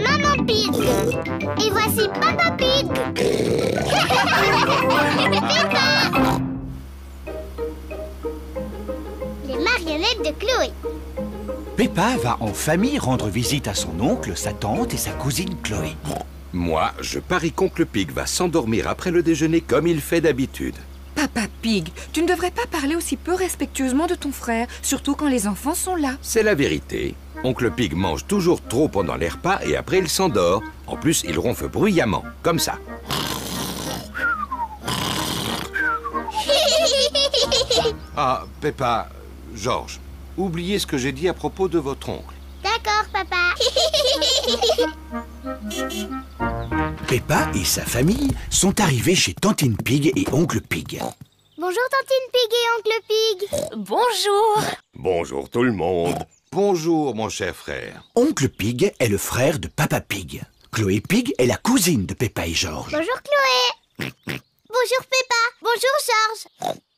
Maman Pig. Et voici Papa Pig. Peppa. Les marionnettes de Chloé. Peppa va en famille rendre visite à son oncle, sa tante et sa cousine Chloé. Moi, je parie qu'oncle Pig va s'endormir après le déjeuner comme il fait d'habitude. Papa Pig, tu ne devrais pas parler aussi peu respectueusement de ton frère, surtout quand les enfants sont là. C'est la vérité. Oncle Pig mange toujours trop pendant les repas et après il s'endort. En plus, il ronfle bruyamment, comme ça. Ah, Peppa, Georges, oubliez ce que j'ai dit à propos de votre oncle. D'accord, papa. Peppa et sa famille sont arrivés chez Tantine Pig et Oncle Pig. Bonjour Tantine Pig et Oncle Pig. Bonjour. Bonjour tout le monde. Bonjour mon cher frère. Oncle Pig est le frère de Papa Pig. Chloé Pig est la cousine de Peppa et Georges. Bonjour Chloé. Bonjour Peppa. Bonjour Georges.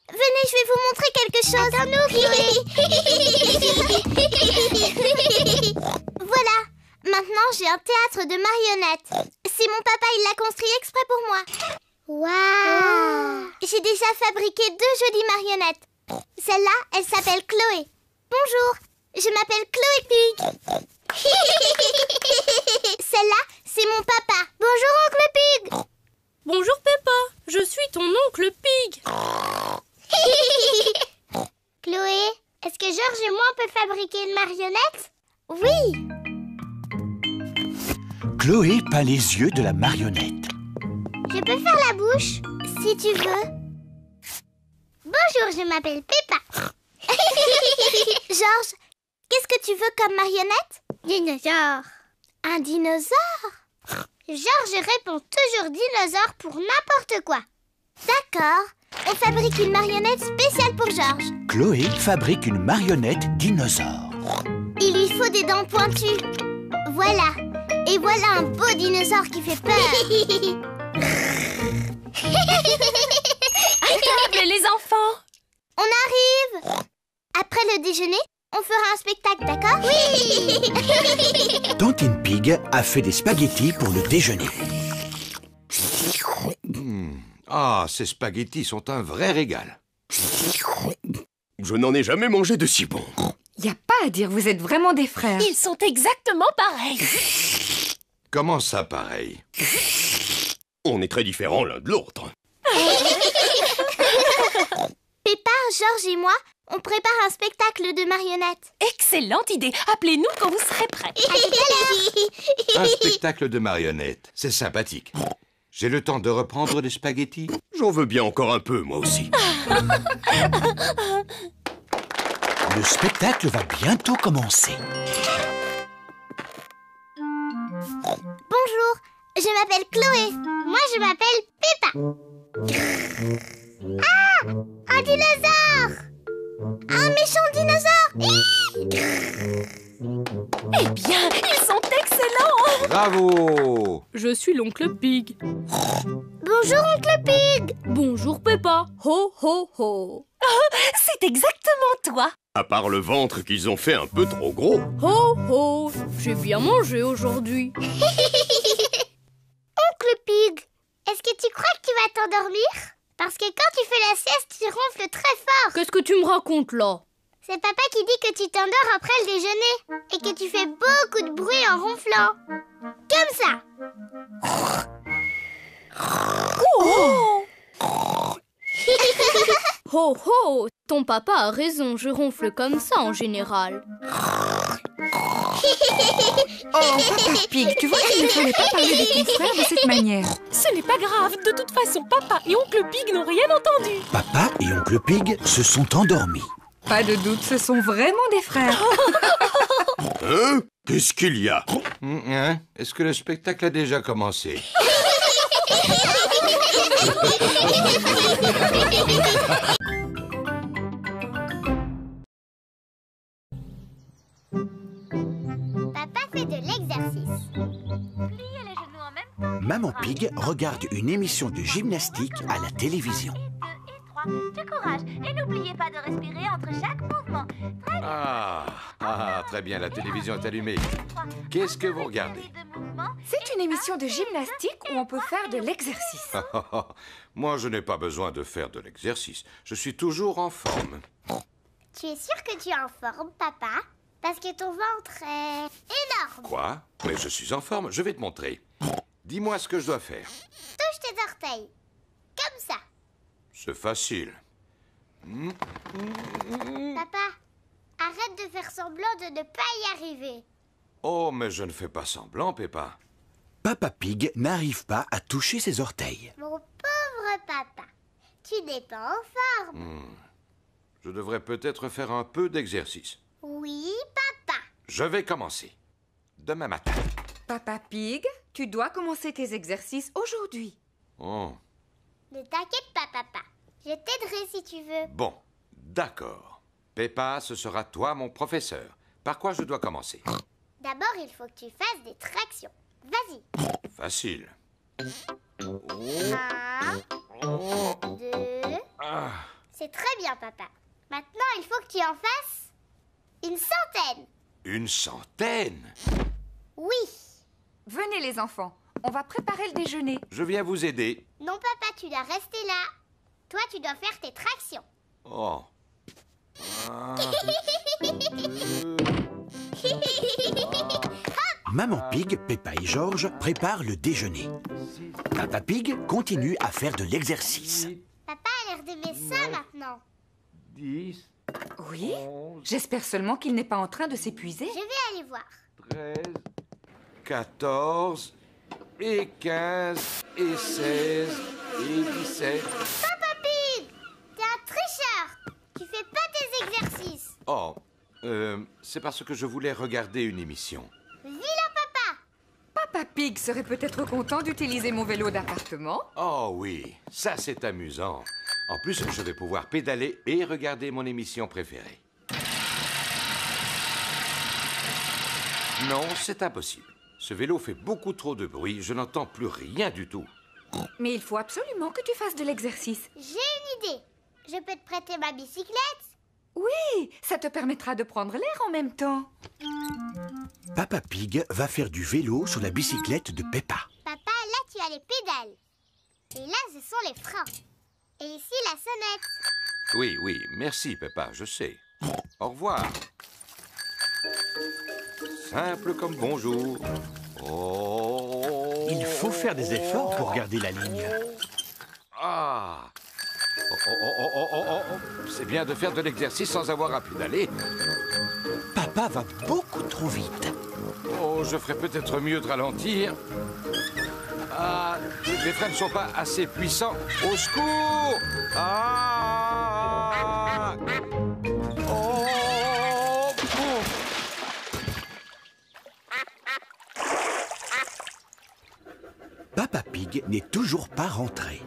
Venez, je vais vous montrer quelque chose. Attends-nous, Chloé. Voilà. Maintenant, j'ai un théâtre de marionnettes. C'est mon papa, il l'a construit exprès pour moi. Waouh. J'ai déjà fabriqué 2 jolies marionnettes. Celle-là, elle s'appelle Chloé. Bonjour, je m'appelle Chloé Pig. Celle-là, c'est mon papa. Bonjour, Oncle Pig. Bonjour Peppa, je suis ton oncle Pig. Chloé, est-ce que Georges et moi on peut fabriquer une marionnette? Oui. Chloé peint les yeux de la marionnette. Je peux faire la bouche, si tu veux. Bonjour, je m'appelle Peppa. Georges, qu'est-ce que tu veux comme marionnette? Dinosaure. Un dinosaure? Georges répond toujours dinosaure pour n'importe quoi. D'accord, on fabrique une marionnette spéciale pour Georges. Chloé fabrique une marionnette dinosaure. Il lui faut des dents pointues. Voilà. Et voilà un beau dinosaure qui fait peur. À table, les enfants. On arrive. Après le déjeuner, on fera un spectacle, d'accord? Oui. Tantine Pig a fait des spaghettis pour le déjeuner. Ah, ces spaghettis sont un vrai régal. Je n'en ai jamais mangé de si bon. Y a pas à dire, vous êtes vraiment des frères. Ils sont exactement pareils. Comment ça, pareil? On est très différents l'un de l'autre. Peppa, Georges et moi, on prépare un spectacle de marionnettes. Excellente idée. Appelez-nous quand vous serez prêts. À tout à l'heure. Un spectacle de marionnettes, c'est sympathique. J'ai le temps de reprendre les spaghettis? J'en veux bien encore un peu, moi aussi. Le spectacle va bientôt commencer. Bonjour, je m'appelle Chloé. Moi, je m'appelle Peppa. Ah, un dinosaure. Un méchant dinosaure. Eh bien, ils sont excellents. Bravo! Je suis l'oncle Pig. Bonjour, Oncle Pig. Bonjour Peppa. Ho ho ho. C'est exactement toi. À part le ventre qu'ils ont fait un peu trop gros. Ho ho. J'ai bien mangé aujourd'hui. Oncle Pig, est-ce que tu crois que tu vas t'endormir? Parce que quand tu fais la sieste, tu ronfles très fort. Qu'est-ce que tu me racontes là? C'est papa qui dit que tu t'endors après le déjeuner et que tu fais beaucoup de bruit en ronflant. Comme ça. Oh! Ho ho! Ton papa a raison, je ronfle comme ça en général. Oh, Papa Pig, tu vois qu'il ne fallait pas parler de ton frère de cette manière. Ce n'est pas grave, de toute façon, papa et oncle Pig n'ont rien entendu. Papa et Oncle Pig se sont endormis. Pas de doute, ce sont vraiment des frères. Hein? Qu'est-ce qu'il y a? Hein? Est-ce que le spectacle a déjà commencé? Papa fait de l'exercice. Maman Pig regarde une émission de gymnastique à la télévision. du courage. Et n'oubliez pas de respirer entre chaque mouvement. Très bien. Très bien, la télévision est allumée. Qu'est-ce que vous regardez? C'est une émission de gymnastique où on peut faire de l'exercice. Moi, je n'ai pas besoin de faire de l'exercice. Je suis toujours en forme. Tu es sûr que tu es en forme, papa? Parce que ton ventre est énorme. Quoi? Mais je suis en forme, je vais te montrer. Dis-moi ce que je dois faire. Touche tes orteils. Comme ça. C'est facile. Papa, arrête de faire semblant de ne pas y arriver. Oh, mais je ne fais pas semblant, Peppa. Papa Pig n'arrive pas à toucher ses orteils. Mon pauvre papa, tu n'es pas en forme. Je devrais peut-être faire un peu d'exercice. Oui, papa. Je vais commencer. Demain matin. Papa Pig, tu dois commencer tes exercices aujourd'hui. Oh, Ne t'inquiète pas, papa. Je t'aiderai si tu veux. bon, d'accord. Peppa, ce sera toi mon professeur. Par quoi je dois commencer? D'abord, il faut que tu fasses des tractions. Vas-y. Facile. 1, 2... C'est très bien, papa. Maintenant, il faut que tu en fasses une centaine. Une centaine? Oui. Venez les enfants, on va préparer le déjeuner. Je viens vous aider. Non, papa, tu dois rester là. Toi, tu dois faire tes tractions. Oh. Maman Pig, Peppa et George préparent le déjeuner. Papa Pig continue à faire de l'exercice. Papa a l'air d'aimer ça maintenant. 10, Oui? J'espère seulement qu'il n'est pas en train de s'épuiser. Je vais aller voir. 13, 14, et 15, et 16, et 17. Papa Pig, t'es un tricheur. Tu fais pas tes exercices. Oh, c'est parce que je voulais regarder une émission. Vilain papa. Papa Pig serait peut-être content d'utiliser mon vélo d'appartement. Oh oui, ça c'est amusant. En plus, je vais pouvoir pédaler et regarder mon émission préférée. Non, c'est impossible. Ce vélo fait beaucoup trop de bruit, je n'entends plus rien du tout. Mais il faut absolument que tu fasses de l'exercice. J'ai une idée. Je peux te prêter ma bicyclette? Oui, ça te permettra de prendre l'air en même temps. Papa Pig va faire du vélo sur la bicyclette de Peppa. Papa, là, tu as les pédales. Et là, ce sont les freins. Et ici, la sonnette. Oui, oui, merci Peppa, je sais. Au revoir. Simple comme bonjour. Oh. Il faut faire des efforts pour garder la ligne. Ah. Oh. C'est bien de faire de l'exercice sans avoir à pédaler. Papa va beaucoup trop vite. Oh, je ferais peut-être mieux de ralentir. Ah, les freins ne sont pas assez puissants. Au secours! Ah! Oh! Papa Pig n'est toujours pas rentré.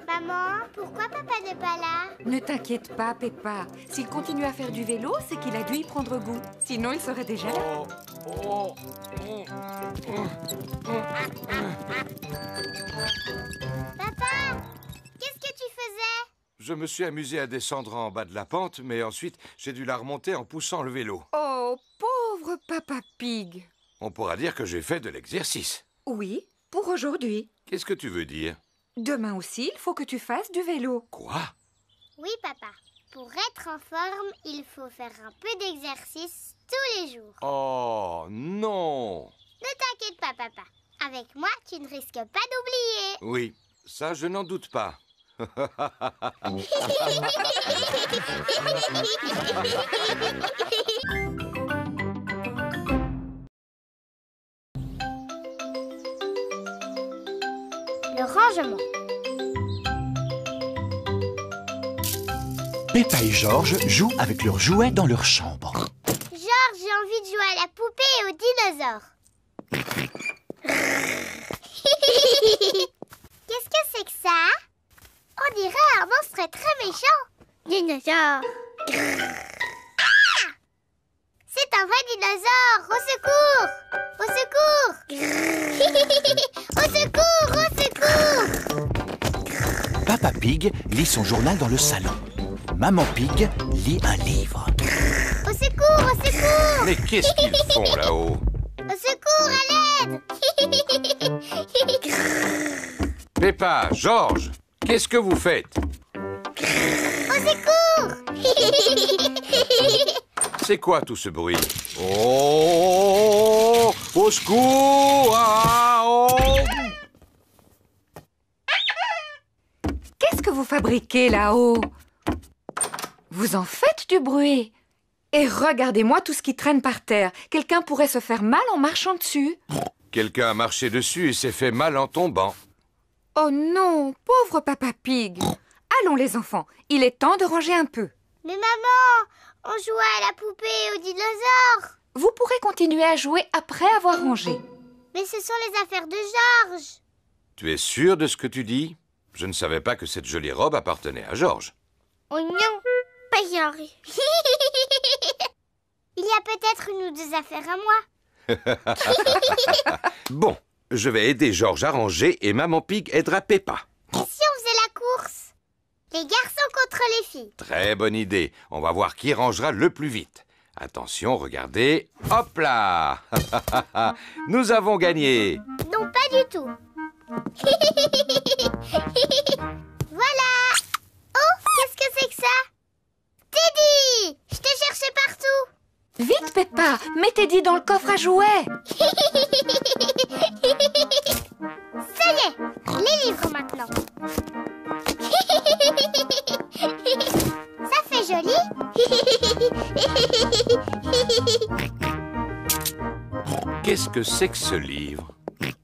Maman, pourquoi papa n'est pas là? Ne t'inquiète pas, Peppa. S'il continue à faire du vélo, c'est qu'il a dû y prendre goût. Sinon, il serait déjà là. Papa, qu'est-ce que tu faisais? Je me suis amusé à descendre en bas de la pente, mais ensuite, j'ai dû la remonter en poussant le vélo. Oh, pauvre Papa Pig. On pourra dire que j'ai fait de l'exercice. Oui, pour aujourd'hui. Qu'est-ce que tu veux dire? Demain aussi, il faut que tu fasses du vélo. Quoi? Oui, papa. Pour être en forme, il faut faire un peu d'exercice tous les jours. Oh, non! Ne t'inquiète pas, papa. Avec moi, tu ne risques pas d'oublier. Oui, ça, je n'en doute pas. Le rangement. Peppa et George jouent avec leurs jouets dans leur chambre. Georges, j'ai envie de jouer à la poupée et aux dinosaures. Qu'est-ce que c'est que ça? On dirait un monstre très méchant. Dinosaure. C'est un vrai dinosaure. Au secours! Au secours! Au secours! Au secours! Papa Pig lit son journal dans le salon. Maman Pig lit un livre. Au secours, au secours! Mais qu'est-ce qu'ils font là-haut? Au secours, à l'aide! Peppa, George, qu'est-ce que vous faites? Au secours! C'est quoi tout ce bruit? Oh! Au secours! Ah, oh! Qu'est-ce que vous fabriquez là-haut? Vous en faites du bruit. Et regardez-moi tout ce qui traîne par terre. Quelqu'un pourrait se faire mal en marchant dessus. Quelqu'un a marché dessus et s'est fait mal en tombant. Oh non, pauvre Papa Pig. Allons les enfants, il est temps de ranger un peu. Mais maman, on jouait à la poupée et aux dinosaures. Vous pourrez continuer à jouer après avoir rangé. Mais ce sont les affaires de Georges. Tu es sûr de ce que tu dis? Je ne savais pas que cette jolie robe appartenait à Georges. Oh non, pas Georges. Il y a peut-être une ou deux affaires à moi. Bon, je vais aider Georges à ranger et Maman Pig aidera Peppa. Et si on faisait la course? Les garçons contre les filles. Très bonne idée. On va voir qui rangera le plus vite. Attention, regardez. Hop là! Nous avons gagné. Non, pas du tout. Voilà. Oh, qu'est-ce que c'est que ça? Teddy! Je te cherchais partout. Vite Peppa, mets Teddy dans le coffre à jouets. Ça y est, les livres maintenant. Ça fait joli. Qu'est-ce que c'est que ce livre?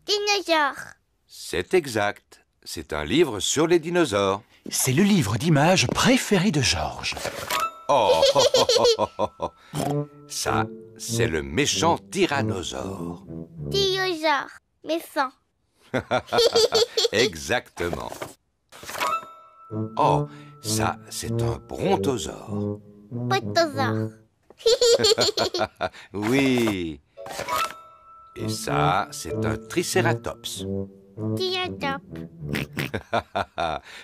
Dinosaure. C'est exact. C'est un livre sur les dinosaures. C'est le livre d'images préféré de Georges. Oh, ça, c'est le méchant tyrannosaure. Dinosaure, mais fin. Exactement. Oh, ça, c'est un brontosaure. Potosaure. Oui. Et ça, c'est un tricératops. Dinosaure.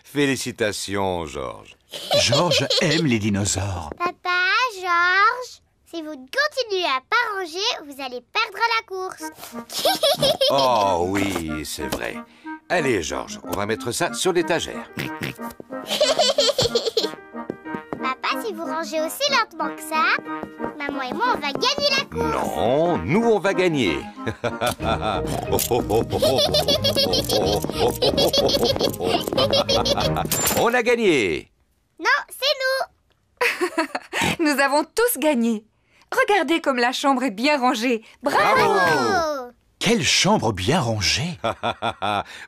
Félicitations, Georges. Georges aime les dinosaures. Papa, Georges, si vous continuez à pas ranger, vous allez perdre la course. Oh oui, c'est vrai. Allez, Georges, on va mettre ça sur l'étagère. Papa, si vous rangez aussi lentement que ça, maman et moi, on va gagner la course. Non, nous, on va gagner. On a gagné. Non, c'est nous. Nous avons tous gagné. Regardez comme la chambre est bien rangée. Bravo! Oh. Quelle chambre bien rangée.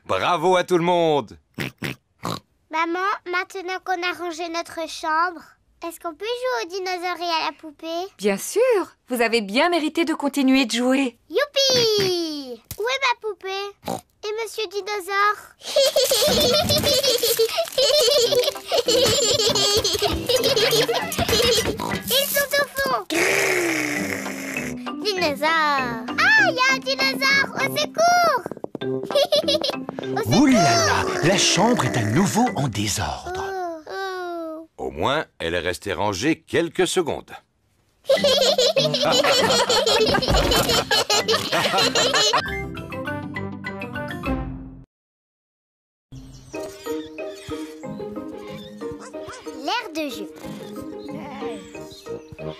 Bravo à tout le monde. Maman, maintenant qu'on a rangé notre chambre, est-ce qu'on peut jouer aux dinosaures et à la poupée? Bien sûr, vous avez bien mérité de continuer de jouer. Youpi! Où est ma poupée? Et Monsieur Dinosaure? Ils sont au fond! Dinosaure! Ah, il y a un dinosaure! Au secours! Ouh là là, la chambre est à nouveau en désordre. Oh. Au moins, elle est restée rangée quelques secondes. L'air de jeu.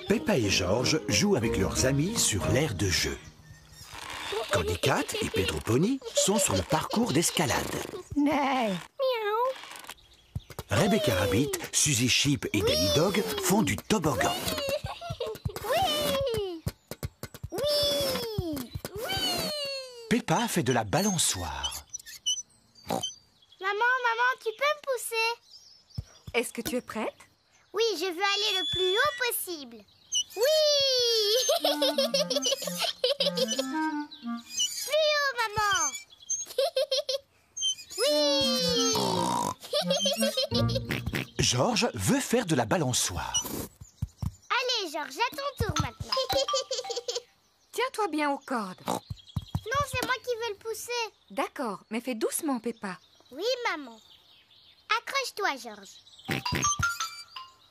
Peppa et Georges jouent avec leurs amis sur l'aire de jeu. Candy Cat et Pedro Pony sont sur le parcours d'escalade. Rebecca Rabbit, Suzy Sheep et Danny Dog font du toboggan. Oui! Oui! Peppa fait de la balançoire. Maman, tu peux me pousser? Est-ce que tu es prête? Oui, je veux aller le plus haut possible. Oui! Plus haut, maman! Oui! Georges veut faire de la balançoire. Allez, Georges, à ton tour maintenant. Tiens-toi bien aux cordes. Non, c'est moi qui veux le pousser. D'accord, mais fais doucement, Peppa. Oui, maman. À Accroche-toi, Georges.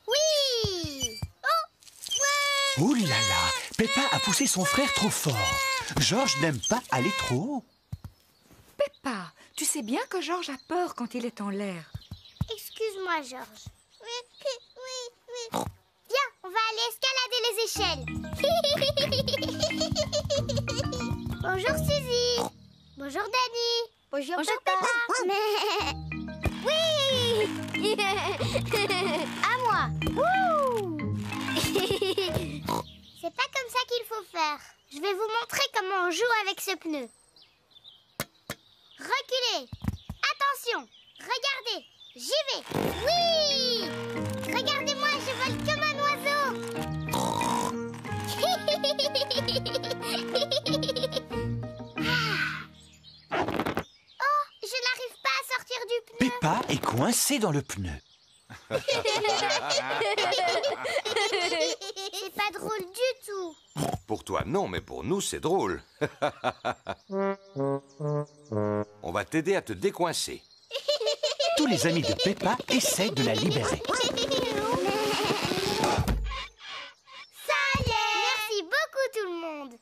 Oui! Oh! Ouais! Ouh là là, Peppa a poussé son frère trop fort. Georges n'aime pas aller trop haut. Peppa, tu sais bien que Georges a peur quand il est en l'air. Excuse-moi, Georges. Oui. Viens, on va aller escalader les échelles. Bonjour, Suzy. Bonjour, Dani. Bonjour, Peppa. Oui! À moi. Wouh! C'est pas comme ça qu'il faut faire. Je vais vous montrer comment on joue avec ce pneu. Reculez. Attention. Regardez. J'y vais. Oui! Regardez-moi, je vole comme un oiseau. Oh, je n'arrive pas à sortir du pneu. Peppa est coincée dans le pneu. C'est pas drôle du tout. Pour toi, non, mais pour nous, c'est drôle. On va t'aider à te décoincer. Tous les amis de Peppa essaient de la libérer. Ça y est. Merci beaucoup tout le monde.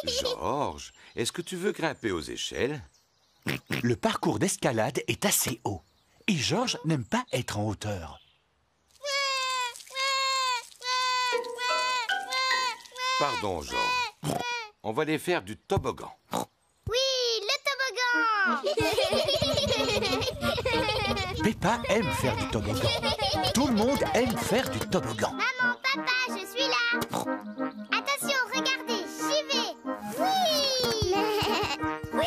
Georges, est-ce que tu veux grimper aux échelles? Le parcours d'escalade est assez haut. Et Georges n'aime pas être en hauteur. Pardon, Georges. On va les faire du toboggan. Oui, le toboggan. Peppa aime faire du toboggan. Tout le monde aime faire du toboggan. Maman, papa, je suis là. Attention, regardez, j'y vais. Oui. Oui.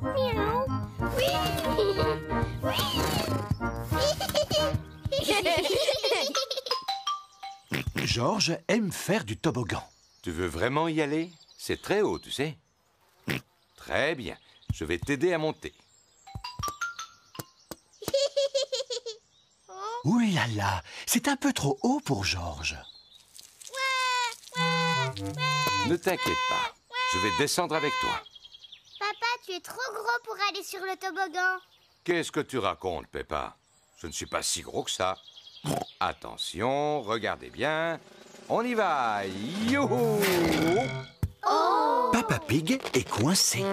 Miaou. Oui. Georges aime faire du toboggan. Tu veux vraiment y aller? C'est très haut, tu sais. Très bien. Je vais t'aider à monter. Ouh là là, c'est un peu trop haut pour Georges. Ne t'inquiète pas. Je vais descendre avec toi. Papa, tu es trop gros pour aller sur le toboggan. Qu'est-ce que tu racontes, Peppa? Je ne suis pas si gros que ça. Attention, regardez bien. On y va. Youhou! Peppa Pig est coincé.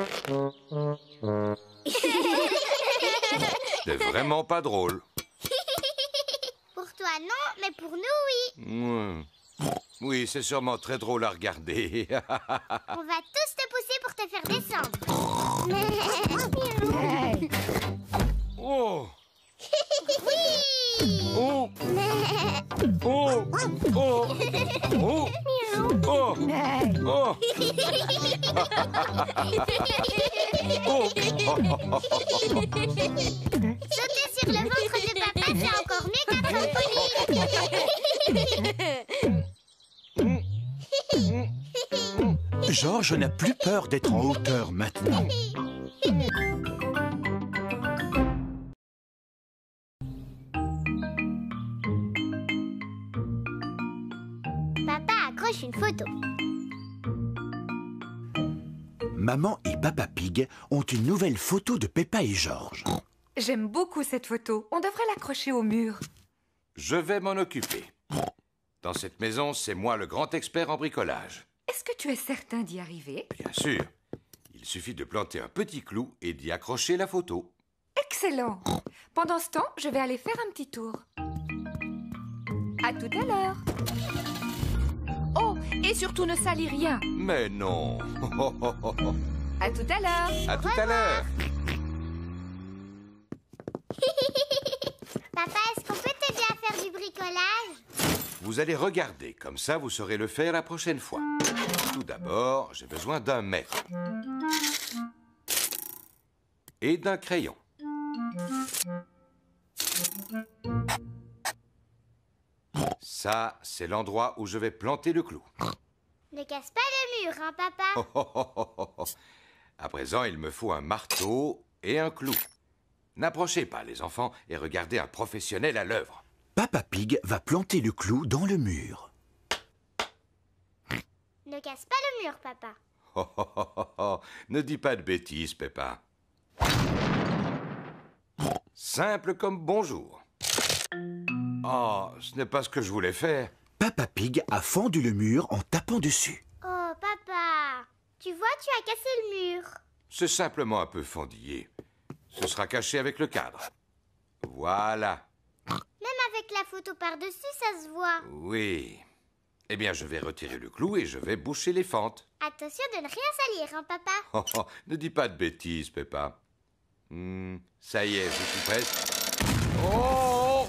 C'est vraiment pas drôle. Pour toi, non, mais pour nous, oui. Oui, c'est sûrement très drôle à regarder. On va tous te pousser pour te faire descendre. Oh! Oui. Oh! Oh! Oh! Oh! Oh! Oh! Sauter sur le ventre de papa, c'est encore mieux qu'un trampoline. Georges n'a plus peur d'être en hauteur maintenant. Papa accroche une photo. Maman et Peppa Pig ont une nouvelle photo de Peppa et Georges. J'aime beaucoup cette photo. On devrait l'accrocher au mur. Je vais m'en occuper. Dans cette maison, c'est moi le grand expert en bricolage. Est-ce que tu es certain d'y arriver? Bien sûr. Il suffit de planter un petit clou et d'y accrocher la photo. Excellent. Pendant ce temps, je vais aller faire un petit tour. À tout à l'heure. Oh, et surtout ne salis rien. Mais non. À tout à l'heure. À tout à l'heure. Papa, est-ce qu'on peut t'aider à faire du bricolage? Vous allez regarder, comme ça vous saurez le faire la prochaine fois. Tout d'abord, j'ai besoin d'un mètre. Et d'un crayon. Ça, c'est l'endroit où je vais planter le clou. Ne casse pas le mur, hein, papa? À présent, il me faut un marteau et un clou. N'approchez pas, les enfants, et regardez un professionnel à l'œuvre. Peppa Pig va planter le clou dans le mur. Ne casse pas le mur, papa. Ne dis pas de bêtises, Peppa. Simple comme bonjour. Oh, ce n'est pas ce que je voulais faire. Papa Pig a fendu le mur en tapant dessus. Oh, papa, tu vois, tu as cassé le mur. C'est simplement un peu fendillé. Ce sera caché avec le cadre. Voilà. Même avec la photo par-dessus, ça se voit. Oui. Eh bien, je vais retirer le clou et je vais boucher les fentes. Attention de ne rien salir, hein, papa. Oh, oh, ne dis pas de bêtises, Peppa. Ça y est, je suis prête. Oh!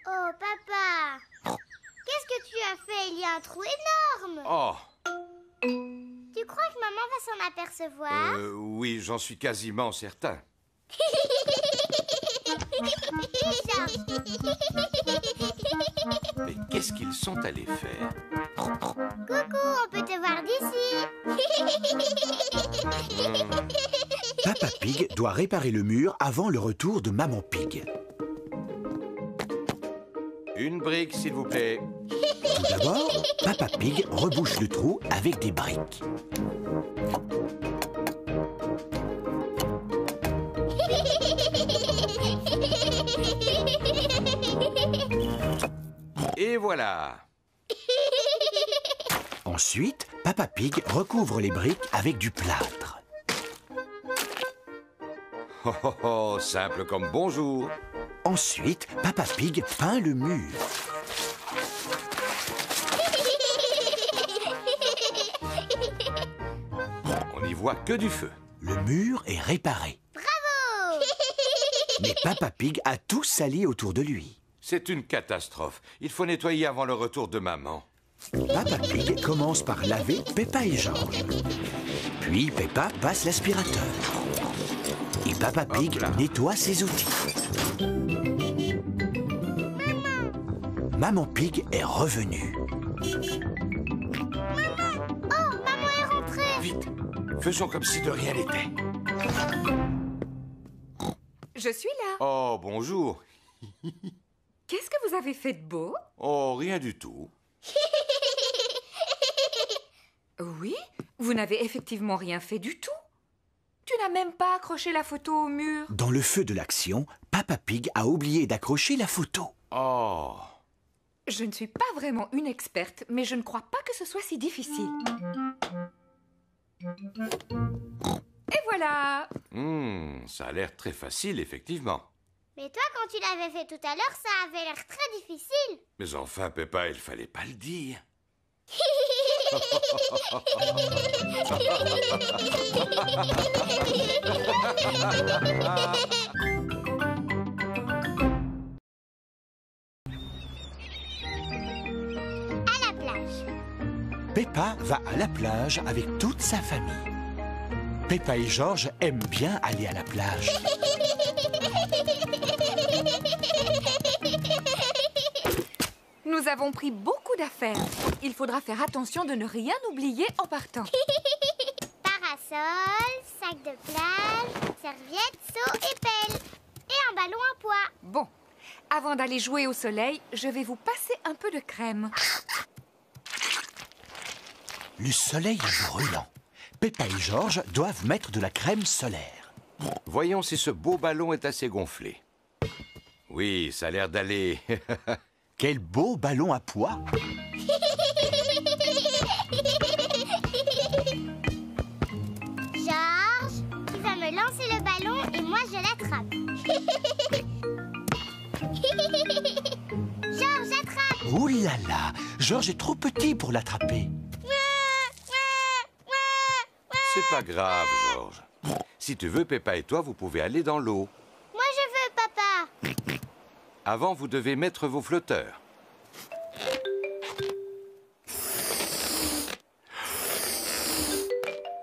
Oh, papa, qu'est-ce que tu as fait? Il y a un trou énorme. Oh! Tu crois que maman va s'en apercevoir? Oui, j'en suis quasiment certain. Mais qu'est-ce qu'ils sont allés faire? Coucou, on peut te voir d'ici. Papa Pig doit réparer le mur avant le retour de Maman Pig. Une brique, s'il vous plaît. Tout d'abord, Papa Pig rebouche le trou avec des briques. Et voilà. Ensuite, Papa Pig recouvre les briques avec du plâtre. Oh, oh, oh, simple comme bonjour. Ensuite, Papa Pig peint le mur. On n'y voit que du feu. Le mur est réparé. Bravo. Mais Papa Pig a tout sali autour de lui. C'est une catastrophe. Il faut nettoyer avant le retour de maman. Papa Pig commence par laver Peppa et George. Puis Peppa passe l'aspirateur. Et Papa Pig nettoie ses outils. Maman Pig est revenue. Oh, maman est rentrée. Vite, faisons comme si de rien n'était. Je suis là. Oh, bonjour. Qu'est-ce que vous avez fait de beau? Oh, rien du tout. Oui, vous n'avez effectivement rien fait du tout. Tu n'as même pas accroché la photo au mur. Dans le feu de l'action, Papa Pig a oublié d'accrocher la photo. Oh. Je ne suis pas vraiment une experte, mais je ne crois pas que ce soit si difficile. Et voilà! Ça a l'air très facile, effectivement. Mais toi, quand tu l'avais fait tout à l'heure, ça avait l'air très difficile. Mais enfin, Peppa, il fallait pas le dire. À la plage. Peppa va à la plage avec toute sa famille. Peppa et George aiment bien aller à la plage. Nous avons pris beaucoup d'affaires. Il faudra faire attention de ne rien oublier en partant. Parasol, sac de plage, serviette, seau et pelle. Et un ballon en poids. Bon, avant d'aller jouer au soleil, je vais vous passer un peu de crème. Le soleil est brûlant. Peppa et George doivent mettre de la crème solaire. Voyons si ce beau ballon est assez gonflé. Oui, ça a l'air d'aller. Quel beau ballon à pois! Georges, tu vas me lancer le ballon et moi je l'attrape. Georges, attrape! Ouh là là! George est trop petit pour l'attraper. C'est pas grave, Georges. Si tu veux, Peppa et toi, vous pouvez aller dans l'eau. Moi je veux, papa. Avant, vous devez mettre vos flotteurs.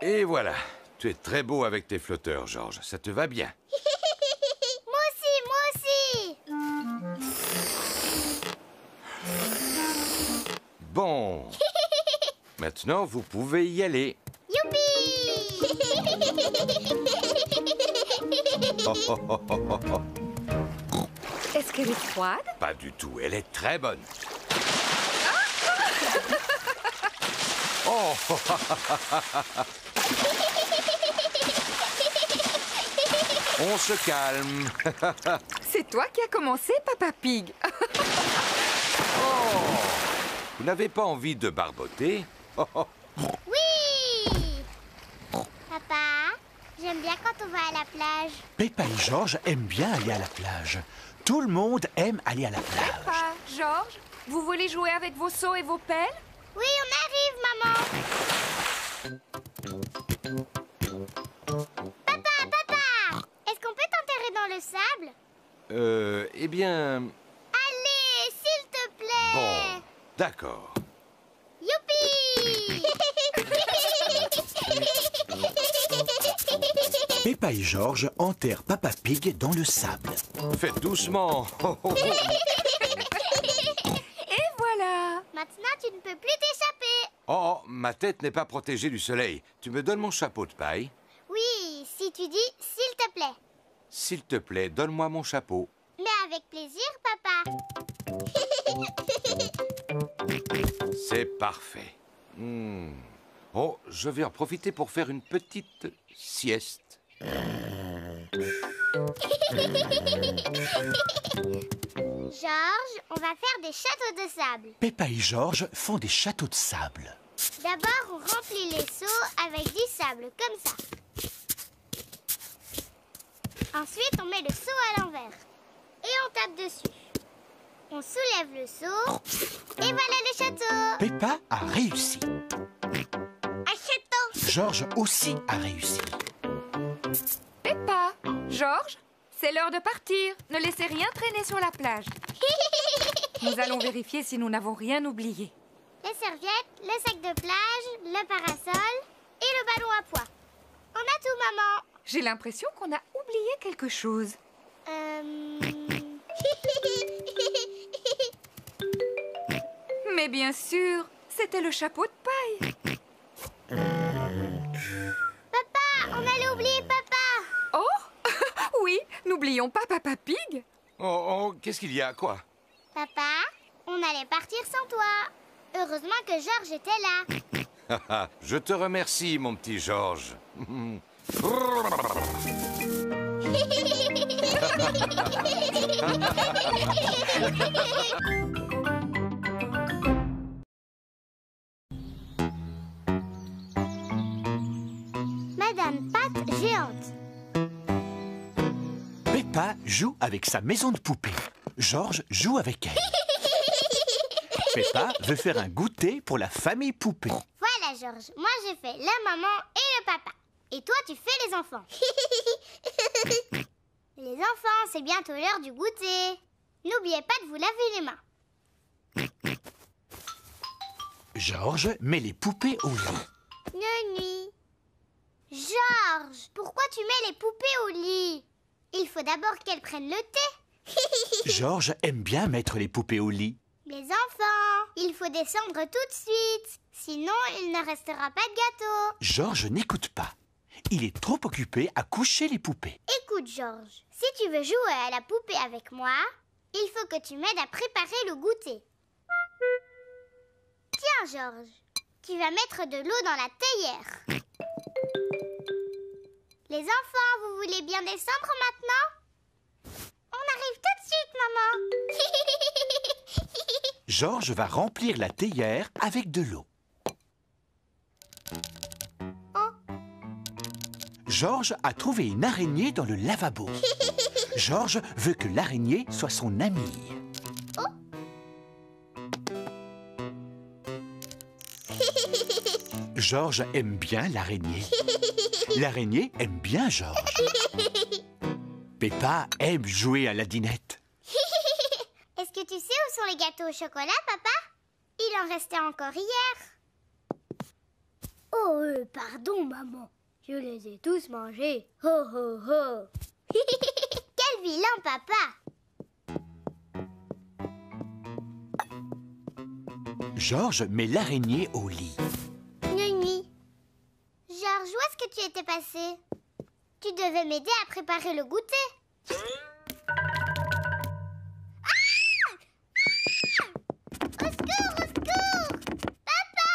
Et voilà. Tu es très beau avec tes flotteurs, Georges. Ça te va bien. Moi aussi. Bon. Maintenant, vous pouvez y aller. Youpi! Oh, oh, oh, oh, oh, oh. Est-ce qu'elle est froide? Pas du tout. Elle est très bonne. Oh. On se calme. C'est toi qui as commencé, Papa Pig. Oh, vous n'avez pas envie de barboter? Oui! Papa, j'aime bien quand on va à la plage. Peppa et Georges aiment bien aller à la plage. Tout le monde aime aller à la plage. Peppa, Georges, vous voulez jouer avec vos seaux et vos pelles? Oui, on arrive, maman. Papa, est-ce qu'on peut t'enterrer dans le sable? Eh bien... Allez, s'il te plaît. Bon, d'accord. Youpi! Peppa et Georges enterrent Papa Pig dans le sable. Faites doucement. Et voilà. Maintenant, tu ne peux plus t'échapper. Oh, ma tête n'est pas protégée du soleil. Tu me donnes mon chapeau de paille? Oui, si tu dis « s'il te plaît ». S'il te plaît, donne-moi mon chapeau. Mais avec plaisir, papa. C'est parfait. Oh, je vais en profiter pour faire une petite sieste. Georges, on va faire des châteaux de sable. Peppa et Georges font des châteaux de sable. D'abord, on remplit les seaux avec du sable, comme ça. Ensuite, on met le seau à l'envers. Et on tape dessus. On soulève le seau. Et voilà le château. Peppa a réussi. Un château. Georges aussi a réussi. Peppa, Georges, c'est l'heure de partir. Ne laissez rien traîner sur la plage. Nous allons vérifier si nous n'avons rien oublié. Les serviettes, le sac de plage, le parasol et le ballon à pois. On a tout, maman. J'ai l'impression qu'on a oublié quelque chose. Mais bien sûr, c'était le chapeau de paille. Papa, on allait oublier papa. Oh, oui, n'oublions pas Papa Pig. Oh, qu'est-ce qu'il y a, quoi? Papa, on allait partir sans toi. Heureusement que Georges était là. Je te remercie, mon petit Georges. Madame Patte géante. Peppa joue avec sa maison de poupée. Georges joue avec elle. Peppa veut faire un goûter pour la famille poupée. Voilà, Georges. Moi, j'ai fait la maman et le papa. Et toi, tu fais les enfants. Les enfants, c'est bientôt l'heure du goûter. N'oubliez pas de vous laver les mains. Georges met les poupées au lit. Nuit. Georges, pourquoi tu mets les poupées au lit? Il faut d'abord qu'elles prennent le thé. Georges aime bien mettre les poupées au lit. Les enfants, il faut descendre tout de suite. Sinon, il ne restera pas de gâteau. Georges n'écoute pas. Il est trop occupé à coucher les poupées. Écoute, Georges, si tu veux jouer à la poupée avec moi, il faut que tu m'aides à préparer le goûter. Tiens, Georges, tu vas mettre de l'eau dans la théière. Les enfants, vous voulez bien descendre maintenant? On arrive tout de suite, maman. Georges va remplir la théière avec de l'eau. Georges a trouvé une araignée dans le lavabo. Georges veut que l'araignée soit son amie. Georges aime bien l'araignée. L'araignée aime bien Georges. Peppa aime jouer à la dinette. Est-ce que tu sais où sont les gâteaux au chocolat, papa? Il en restait encore hier. Oh, pardon, maman. Je les ai tous mangés. Ho, ho, ho. Quel vilain papa! Georges met l'araignée au lit. Nuit. Georges, où est-ce que tu étais passé? Tu devais m'aider à préparer le goûter. Au secours, au secours! Papa!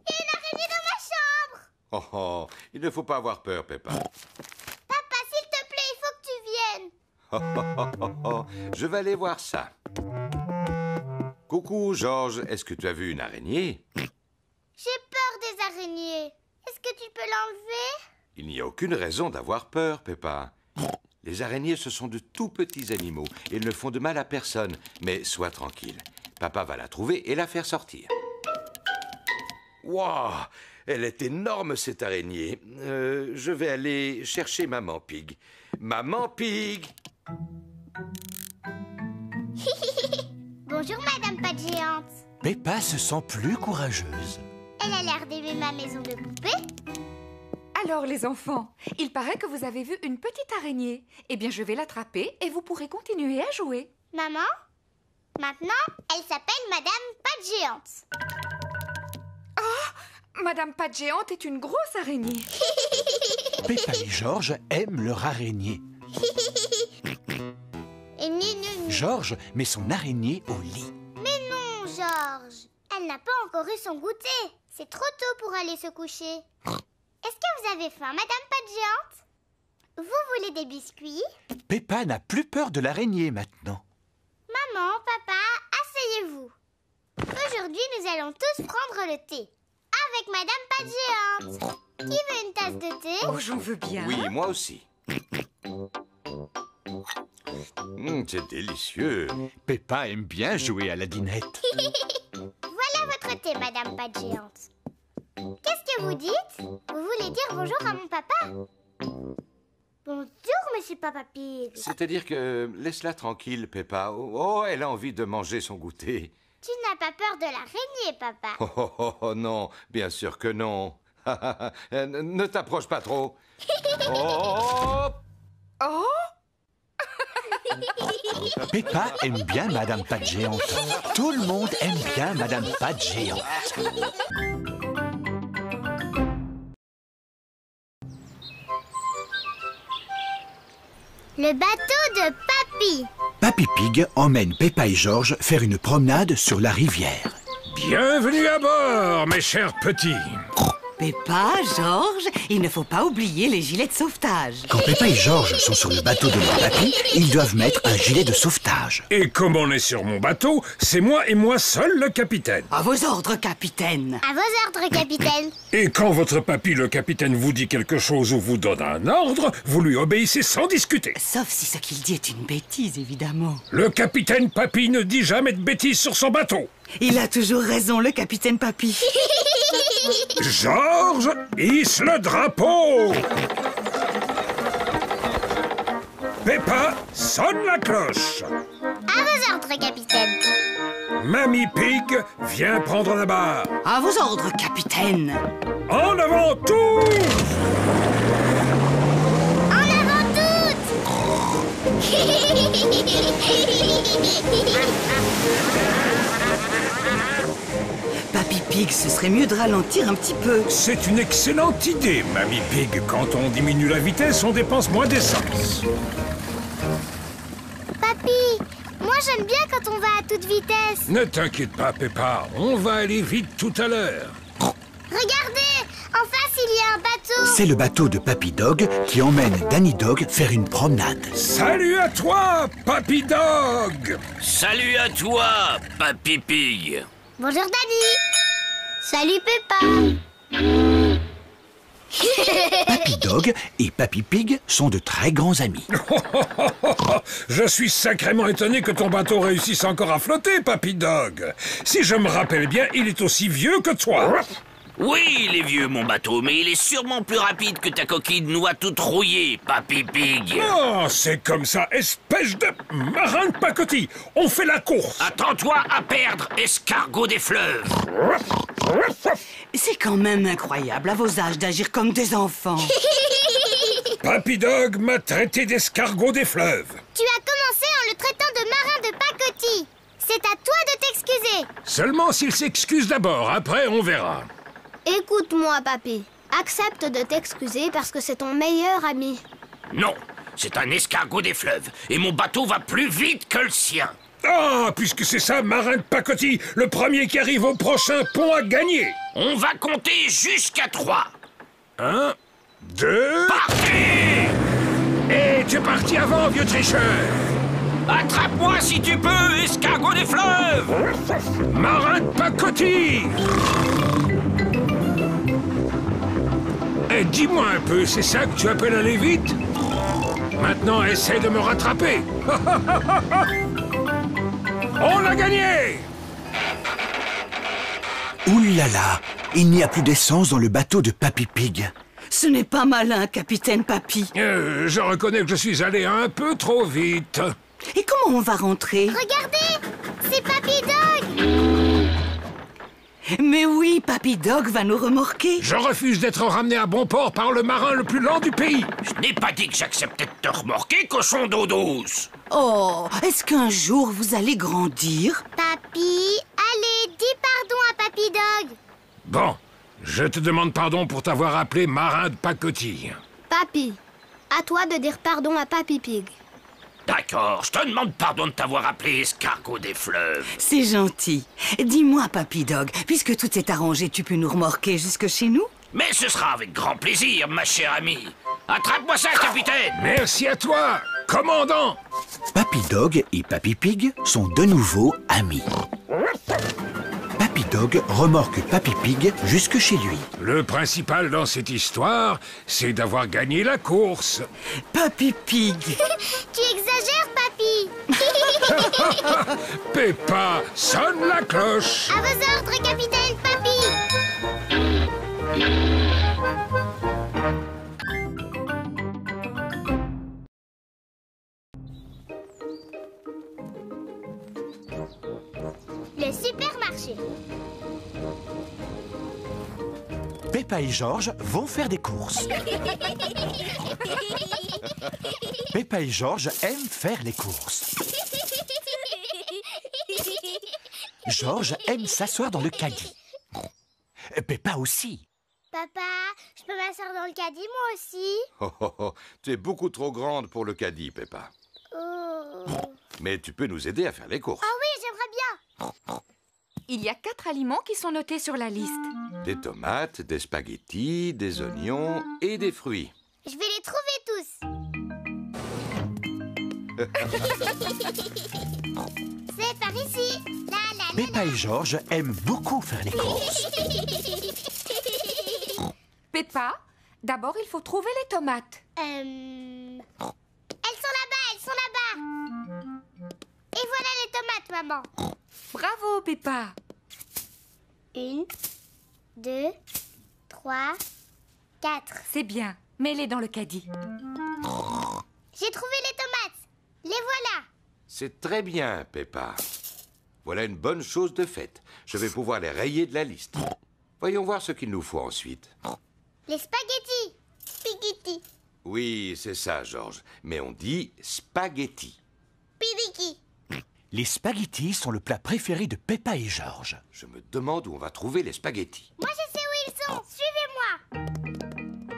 Il y a une araignée dans ma chambre! Oh, il ne faut pas avoir peur, Peppa. Papa, s'il te plaît, il Oh, oh, oh, oh, oh. Je vais aller voir ça. Coucou, Georges, est-ce que tu as vu une araignée? J'ai peur des araignées. Est-ce que tu peux l'enlever? Il n'y a aucune raison d'avoir peur, Peppa. Les araignées, ce sont de tout petits animaux. Ils ne font de mal à personne. Mais sois tranquille. Papa va la trouver et la faire sortir. Wow! Elle est énorme, cette araignée. Je vais aller chercher Maman Pig. Maman Pig! Bonjour, Madame Patte Géante. Peppa se sent plus courageuse. Elle a l'air d'aimer ma maison de poupée. Alors les enfants, il paraît que vous avez vu une petite araignée. Eh bien, je vais l'attraper et vous pourrez continuer à jouer. Maman, maintenant, elle s'appelle Madame Patte Géante. Madame Patte Géante est une grosse araignée. Peppa et Georges aiment leur araignée. Et Ninu. Georges met son araignée au lit. Mais non, Georges. Elle n'a pas encore eu son goûter. C'est trop tôt pour aller se coucher. Est-ce que vous avez faim, Madame Patte Géante? Vous voulez des biscuits? Peppa n'a plus peur de l'araignée maintenant. Maman, papa, asseyez-vous. Aujourd'hui, nous allons tous prendre le thé. Avec Madame Patte Géante. Qui veut une tasse de thé? Oh, j'en veux bien. Oui, moi aussi. C'est délicieux. Peppa aime bien jouer à la dinette. Voilà votre thé, Madame Patte Géante. Qu'est-ce que vous dites? Vous voulez dire bonjour à mon papa? Bonjour, Monsieur Papa Pig. C'est-à-dire que laisse-la tranquille, Peppa. Oh, elle a envie de manger son goûter. Tu n'as pas peur de l'araignée, papa? Oh, oh, oh, oh, non, bien sûr que non. Ne t'approche pas trop. Oh! Oh! Peppa aime bien Madame Patte Géante. Tout le monde aime bien Madame Patte Géante. Le bateau de Papy. Papy Pig emmène Peppa et Georges faire une promenade sur la rivière. Bienvenue à bord, mes chers petits. Peppa, Georges, il ne faut pas oublier les gilets de sauvetage. Quand Peppa et Georges sont sur le bateau de leur papy, ils doivent mettre un gilet de sauvetage. Et comme on est sur mon bateau, c'est moi et moi seul le capitaine. À vos ordres, capitaine. À vos ordres, capitaine. Et quand votre papy, le capitaine, vous dit quelque chose ou vous donne un ordre, vous lui obéissez sans discuter. Sauf si ce qu'il dit est une bêtise, évidemment. Le capitaine Papy ne dit jamais de bêtises sur son bateau. Il a toujours raison, le capitaine Papy. Georges, hisse le drapeau. Peppa, sonne la cloche. À vos ordres, capitaine. Mamie Pig, viens prendre la barre. À vos ordres, capitaine. En avant tous! En avant toutes. Papy Pig, ce serait mieux de ralentir un petit peu. C'est une excellente idée, Mamie Pig. Quand on diminue la vitesse, on dépense moins d'essence. Papy, moi j'aime bien quand on va à toute vitesse. Ne t'inquiète pas, Peppa. On va aller vite tout à l'heure. Regardez, en face il y a un bateau. C'est le bateau de Papy Dog qui emmène Danny Dog faire une promenade. Salut à toi, Papy Dog. Salut à toi, Papy Pig. Bonjour Danny. Salut Peppa. Papy Dog et Papy Pig sont de très grands amis. Je suis sacrément étonné que ton bateau réussisse encore à flotter, Papy Dog. Si je me rappelle bien, il est aussi vieux que toi. Oui, il est vieux, mon bateau, mais il est sûrement plus rapide que ta coquille de noix toute rouillée, Papy Pig. Oh, c'est comme ça, espèce de marin de pacotille. On fait la course. Attends-toi à perdre, escargot des fleuves. C'est quand même incroyable à vos âges d'agir comme des enfants. Papy Dog m'a traité d'escargot des fleuves. Tu as commencé en le traitant de marin de pacotille. C'est à toi de t'excuser. Seulement s'il s'excuse d'abord, après on verra. Écoute-moi, papy. Accepte de t'excuser parce que c'est ton meilleur ami. Non, c'est un escargot des fleuves, et mon bateau va plus vite que le sien. Ah, puisque c'est ça, marin de pacotille, le premier qui arrive au prochain pont a gagné. On va compter jusqu'à 3. 1, 2... Partez! Et tu es parti avant, vieux tricheur! Attrape-moi si tu peux, escargot des fleuves! Marin de pacotille! Eh, dis-moi un peu, c'est ça que tu appelles aller vite? Maintenant, essaie de me rattraper! On a gagné! Ouh là là, il n'y a plus d'essence dans le bateau de Papy Pig. Ce n'est pas malin, capitaine Papy. Je reconnais que je suis allé un peu trop vite. Et comment on va rentrer? Regardez, c'est Papy Dog. Mais oui, Papy Dog va nous remorquer. Je refuse d'être ramené à bon port par le marin le plus lent du pays. Je n'ai pas dit que j'acceptais de te remorquer, cochon d'eau douce. Oh, est-ce qu'un jour vous allez grandir? Papy, allez, dis pardon à Papy Dog. Bon, je te demande pardon pour t'avoir appelé marin de pacotille. Papy, à toi de dire pardon à Papy Pig. D'accord, je te demande pardon de t'avoir appelé escargot des fleuves. C'est gentil. Dis-moi, Papy Dog, puisque tout est arrangé, tu peux nous remorquer jusque chez nous? Mais ce sera avec grand plaisir, ma chère amie. Attrape-moi ça, capitaine. Merci à toi, commandant. Papy Dog et Papy Pig sont de nouveau amis. Papy Dog remorque Papy Pig jusque chez lui. Le principal dans cette histoire, c'est d'avoir gagné la course. Papy Pig. Tu exagères, Papy. Peppa, sonne la cloche. À vos ordres, capitaine Papy. Le supermarché. Peppa et George vont faire des courses. Peppa et George aiment faire les courses. George aime s'asseoir dans le caddie. Peppa aussi. Papa, je peux m'asseoir dans le caddie, moi aussi? Oh, oh, oh, tu es beaucoup trop grande pour le caddie, Peppa. Oh. Mais tu peux nous aider à faire les courses. Ah oui, j'aimerais bien. Il y a 4 aliments qui sont notés sur la liste. Des tomates, des spaghettis, des oignons et des fruits. Je vais les trouver tous. C'est par ici. La, la, la, Peppa et George aiment beaucoup faire les courses. Peppa, d'abord il faut trouver les tomates. Elles sont là-bas, elles sont là-bas. Et voilà les tomates, maman. Bravo, Peppa. 1, 2, 3, 4. C'est bien, mets-les dans le caddie. J'ai trouvé les tomates. Les voilà. C'est très bien, Peppa. Voilà une bonne chose de faite. Je vais pouvoir les rayer de la liste. Voyons voir ce qu'il nous faut ensuite. Les spaghettis. Spaghetti. Oui, c'est ça, George. Mais on dit spaghetti. Pidiki. Les spaghettis sont le plat préféré de Peppa et George. Je me demande où on va trouver les spaghettis. Moi, je sais où ils sont. Suivez-moi.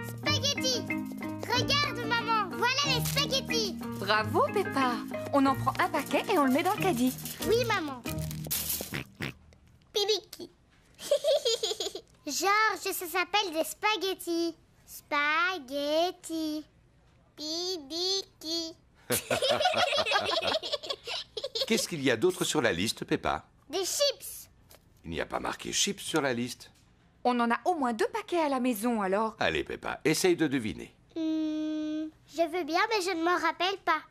Spaghettis. Regarde, maman. Voilà les spaghettis. Bravo, Peppa. On en prend un paquet et on le met dans le caddie. Oui, maman. Pidiki. Georges, ça s'appelle des spaghettis. Spaghettis. Pidiki. Qu'est-ce qu'il y a d'autre sur la liste, Peppa? Des chips. Il n'y a pas marqué chips sur la liste. On en a au moins 2 paquets à la maison, alors. Allez, Peppa, essaye de deviner. Je veux bien, mais je ne m'en rappelle pas.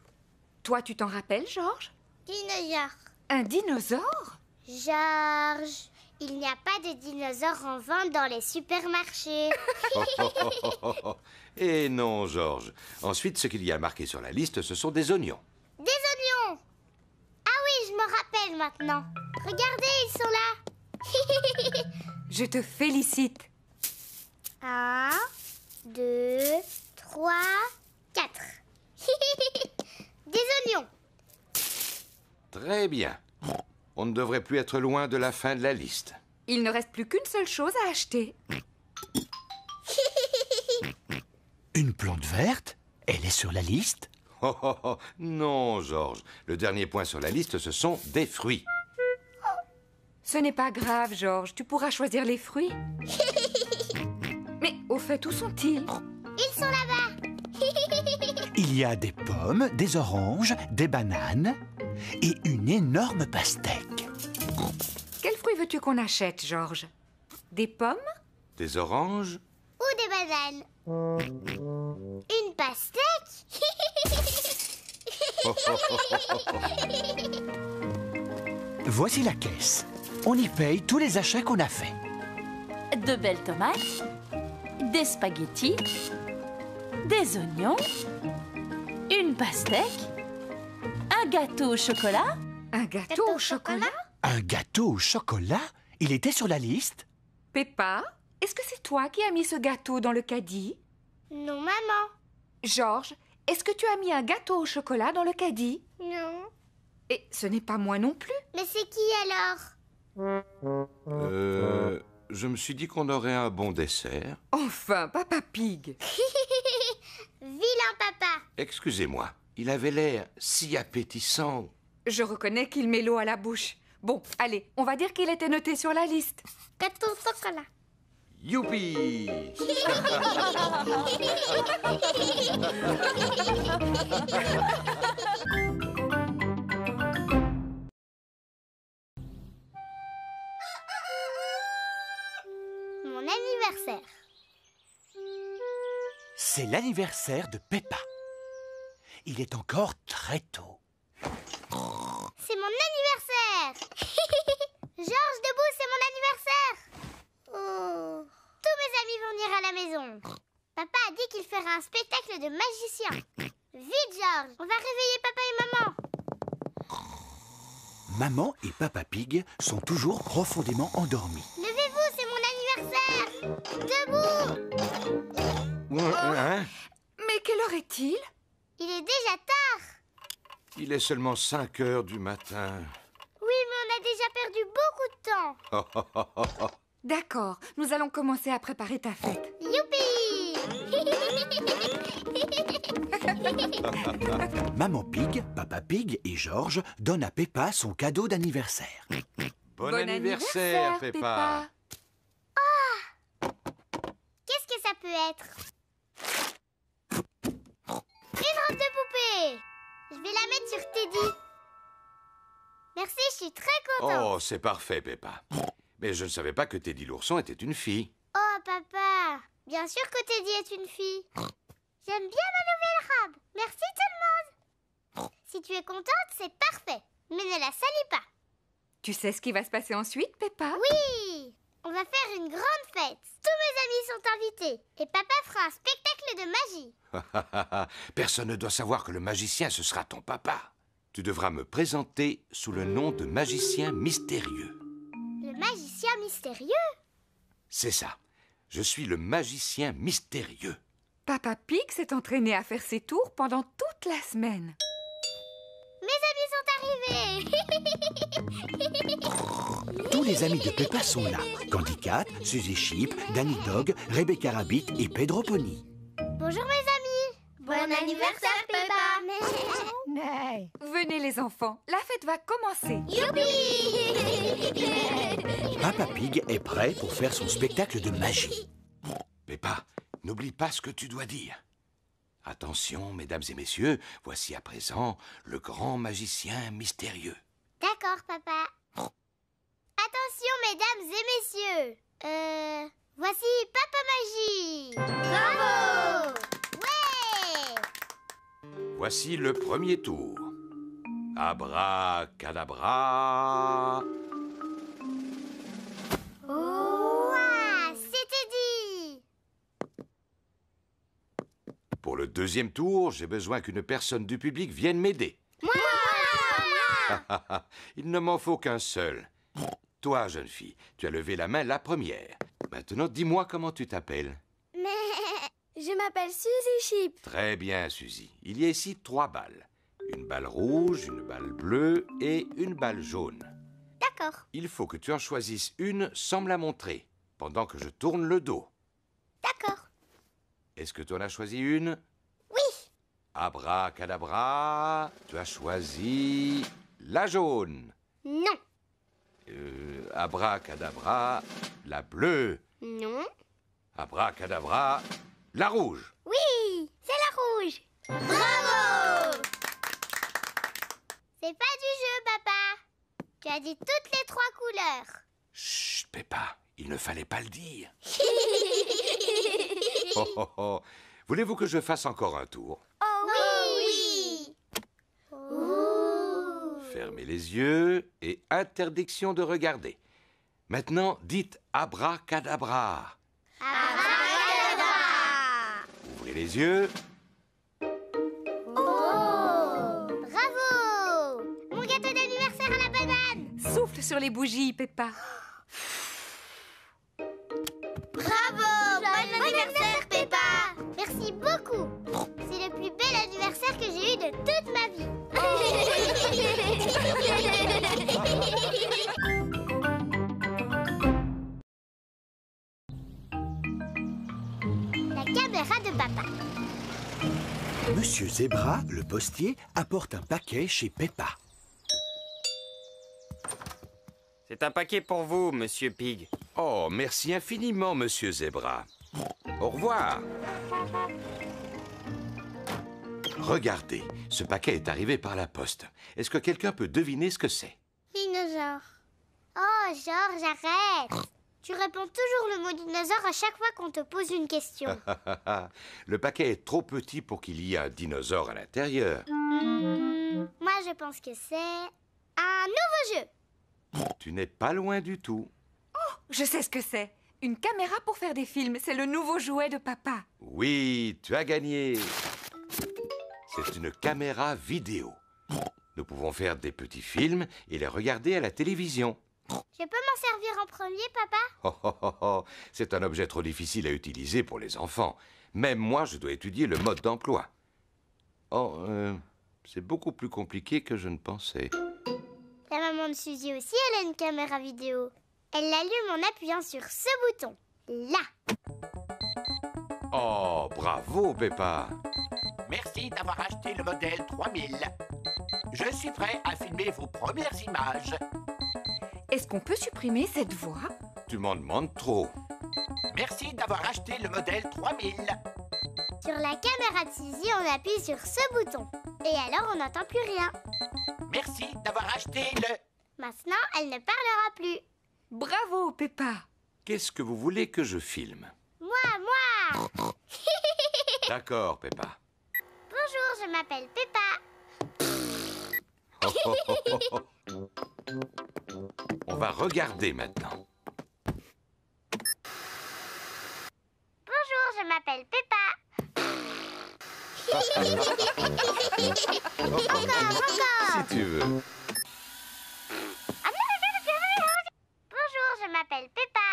Toi, tu t'en rappelles, Georges? Dinosaure. Un dinosaure? Georges, il n'y a pas de dinosaures en vente dans les supermarchés. Eh non, Georges. Ensuite, ce qu'il y a marqué sur la liste, ce sont des oignons. Des oignons. Ah oui, je m'en rappelle maintenant. Regardez, ils sont là. Je te félicite. 1, 2, 3, 4. Des oignons. Très bien. On ne devrait plus être loin de la fin de la liste. Il ne reste plus qu'une seule chose à acheter. Une plante verte? Elle est sur la liste? Oh, oh, oh. Non, Georges. Le dernier point sur la liste, ce sont des fruits. Ce n'est pas grave, Georges. Tu pourras choisir les fruits. Mais au fait, où sont-ils? Ils sont là-bas. Il y a des pommes, des oranges, des bananes et une énorme pastèque. Quels fruits veux-tu qu'on achète, Georges? Des pommes? Des oranges? Ou des bananes. Une pastèque. Voici la caisse. On y paye tous les achats qu'on a faits. De belles tomates, des spaghettis, des oignons, une pastèque, un gâteau au chocolat. Un gâteau au chocolat? Un gâteau au chocolat? Il était sur la liste? Peppa, est-ce que c'est toi qui as mis ce gâteau dans le caddie? Non, maman. Georges, est-ce que tu as mis un gâteau au chocolat dans le caddie? Non. Et ce n'est pas moi non plus. Mais c'est qui alors? Je me suis dit qu'on aurait un bon dessert. Enfin, Papa Pig. Vilain papa. Excusez-moi, il avait l'air si appétissant. Je reconnais qu'il met l'eau à la bouche. Bon, allez, on va dire qu'il était noté sur la liste. Gâteau au chocolat. Youpi! Mon anniversaire. C'est l'anniversaire de Peppa. Il est encore très tôt. C'est mon anniversaire. Georges, debout, c'est mon anniversaire. Oh. Tous mes amis vont venir à la maison. Papa a dit qu'il ferait un spectacle de magicien. Vite, Georges, on va réveiller papa et maman. Maman et Papa Pig sont toujours profondément endormis. Levez-vous, c'est mon anniversaire. Debout. Hein? Mais quelle heure est-il? Il est déjà tard. Il est seulement 5 heures du matin. Oui, mais on a déjà perdu beaucoup de temps. D'accord, nous allons commencer à préparer ta fête. Youpi. Maman Pig, Papa Pig et Georges donnent à Peppa son cadeau d'anniversaire. Bon anniversaire, Peppa. Qu'est-ce que ça peut être? Une robe de poupée. Je vais la mettre sur Teddy. Merci, je suis très contente. Oh, c'est parfait, Peppa. Mais je ne savais pas que Teddy l'ourson était une fille. Oh, papa. Bien sûr que Teddy est une fille. J'aime bien ma nouvelle robe. Merci tout le monde. Si tu es contente, c'est parfait. Mais ne la salis pas. Tu sais ce qui va se passer ensuite, Peppa? Oui. On va faire une grande fête. Tous mes amis sont invités. Et papa fera un spectacle de magie. Personne ne doit savoir que le magicien, ce sera ton papa. Tu devras me présenter sous le nom de magicien mystérieux. Le magicien mystérieux? C'est ça. Je suis le magicien mystérieux. Papa Pig s'est entraîné à faire ses tours pendant toute la semaine. Mes amis sont arrivés. Tous les amis de Peppa sont là. Candy Cat, Suzy Sheep, Danny Dog, Rebecca Rabbit et Pedro Pony. Bonjour mes amis. Bon anniversaire, Peppa. Venez les enfants, la fête va commencer. Papa Pig est prêt pour faire son spectacle de magie. Peppa, n'oublie pas ce que tu dois dire. Attention, mesdames et messieurs, voici à présent le grand magicien mystérieux. D'accord, papa. Attention, mesdames et messieurs. Voici Papa Magie. Bravo. Ouais. Voici le premier tour. Abracadabra. Ouah, c'était dit. Pour le deuxième tour, j'ai besoin qu'une personne du public vienne m'aider. Moi. Il ne m'en faut qu'un seul. Toi, jeune fille, tu as levé la main la première. Maintenant, dis-moi comment tu t'appelles. Mais je m'appelle Suzy Sheep. Très bien, Suzy. Il y a ici 3 balles. Une balle rouge, une balle bleue et une balle jaune. D'accord. Il faut que tu en choisisses une sans me la montrer, pendant que je tourne le dos. D'accord. Est-ce que tu en as choisi une? Oui. Abracadabra, tu as choisi la jaune. Non. Abracadabra, la bleue. Non. Abracadabra, la rouge. Oui, c'est la rouge. Bravo! C'est pas du jeu, papa. Tu as dit toutes les 3 couleurs. Chut, Peppa, il ne fallait pas le dire. Oh, oh, oh. Voulez-vous que je fasse encore un tour? Oh oui! Fermez les yeux et interdiction de regarder. Maintenant, dites abracadabra. Abracadabra! Ouvrez les yeux. Oh! Bravo! Mon gâteau d'anniversaire à la banane! Souffle sur les bougies, Peppa. Bravo! Bon anniversaire, Peppa! Merci beaucoup! C'est le plus bel anniversaire que j'ai eu de toute ma vie! La caméra de papa. Monsieur Zebra, le postier, apporte un paquet chez Peppa. C'est un paquet pour vous, Monsieur Pig. Oh, merci infiniment, Monsieur Zebra. Au revoir. Regardez, ce paquet est arrivé par la poste. Est-ce que quelqu'un peut deviner ce que c'est? Dinosaure. Oh, Georges, arrête! Tu réponds toujours le mot dinosaure à chaque fois qu'on te pose une question. Le paquet est trop petit pour qu'il y ait un dinosaure à l'intérieur. Moi, je pense que c'est un nouveau jeu. Tu n'es pas loin du tout. Je sais ce que c'est. Une caméra pour faire des films. C'est le nouveau jouet de papa. Oui, tu as gagné. C'est une caméra vidéo. Nous pouvons faire des petits films et les regarder à la télévision. Je peux m'en servir en premier, papa? Oh, oh, oh, oh. C'est un objet trop difficile à utiliser pour les enfants. Même moi, je dois étudier le mode d'emploi. Oh, c'est beaucoup plus compliqué que je ne pensais. La maman de Suzy aussi, elle a une caméra vidéo. Elle l'allume en appuyant sur ce bouton. Là. Oh, bravo, Peppa. Merci d'avoir acheté le modèle 3000. Je suis prêt à filmer vos premières images. Est-ce qu'on peut supprimer cette voix? Tu m'en demandes trop. Merci d'avoir acheté le modèle 3000. Sur la caméra de Suzy, on appuie sur ce bouton. Et alors, on n'entend plus rien. Merci d'avoir acheté le... Maintenant, elle ne parlera plus. Bravo, Peppa. Qu'est-ce que vous voulez que je filme? Moi. D'accord, Peppa. Bonjour, je m'appelle Peppa. Oh, oh, oh, oh, oh. On va regarder maintenant. Bonjour, je m'appelle Peppa. Encore. Si tu veux. Bonjour, je m'appelle Peppa.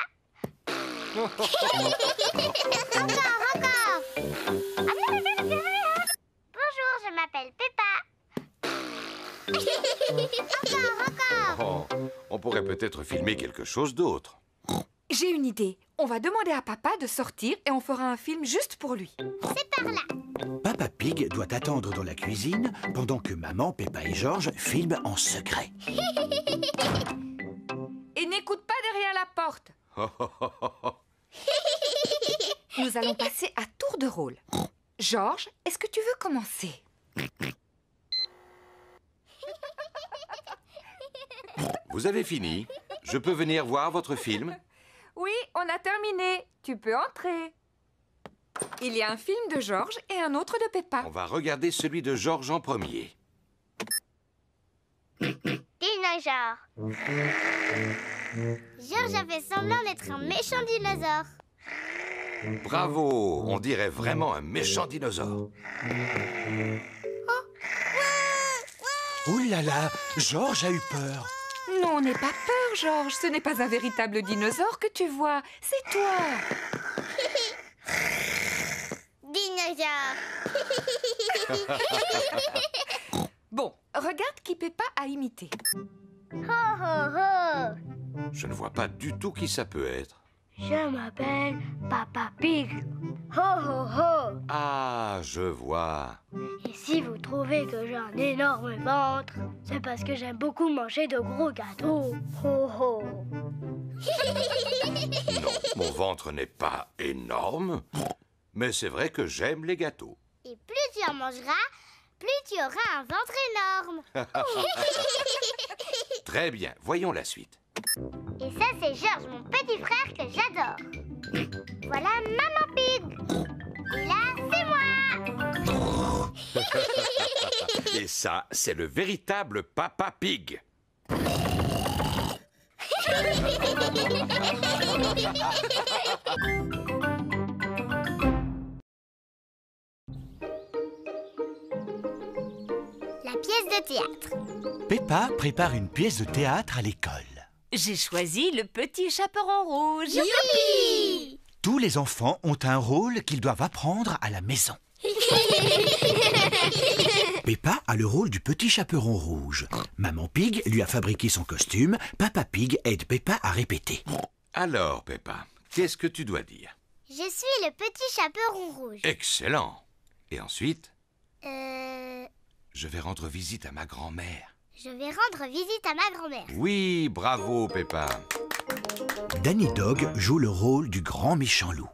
Encore. Bonjour, je m'appelle Peppa. Encore. Oh, on pourrait peut-être filmer quelque chose d'autre. J'ai une idée. On va demander à papa de sortir et on fera un film juste pour lui. C'est par là. Papa Pig doit attendre dans la cuisine pendant que maman, Peppa et Georges filment en secret. Et n'écoute pas derrière la porte. Oh, oh, oh, oh, oh. Nous allons passer à tour de rôle. Georges, est-ce que tu veux commencer? Vous avez fini? Je peux venir voir votre film? Oui, on a terminé. Tu peux entrer. Il y a un film de Georges et un autre de Peppa. On va regarder celui de Georges en premier. Dinosaure. Georges a fait semblant d'être un méchant dinosaure. Bravo! On dirait vraiment un méchant dinosaure. Ouh là là, Georges a eu peur. Non, n'aie pas peur, Georges. Ce n'est pas un véritable dinosaure que tu vois. C'est toi. Dinosaure. Bon, regarde qui Peppa a imité. Ho, ho, ho. Je ne vois pas du tout qui ça peut être. Je m'appelle Papa Pig. Ho, ho, ho. Ah, je vois. Et si vous trouvez que j'ai un énorme ventre, c'est parce que j'aime beaucoup manger de gros gâteaux. Ho, ho. Non, mon ventre n'est pas énorme, mais c'est vrai que j'aime les gâteaux. Et plus tu en mangeras, plus tu auras un ventre énorme. Très bien, voyons la suite. Et ça, c'est Georges, mon petit frère que j'adore. Voilà Maman Pig. Et là, c'est moi. Et ça, c'est le véritable Papa Pig. La pièce de théâtre. Peppa prépare une pièce de théâtre à l'école. J'ai choisi le petit chaperon rouge. Youpi! Tous les enfants ont un rôle qu'ils doivent apprendre à la maison. Peppa a le rôle du petit chaperon rouge. Maman Pig lui a fabriqué son costume. Papa Pig aide Peppa à répéter. Alors, Peppa, qu'est-ce que tu dois dire? Je suis le petit chaperon rouge. Excellent. Et ensuite? Je vais rendre visite à ma grand-mère. Je vais rendre visite à ma grand-mère. Oui, bravo, Peppa. Danny Dog joue le rôle du grand méchant loup.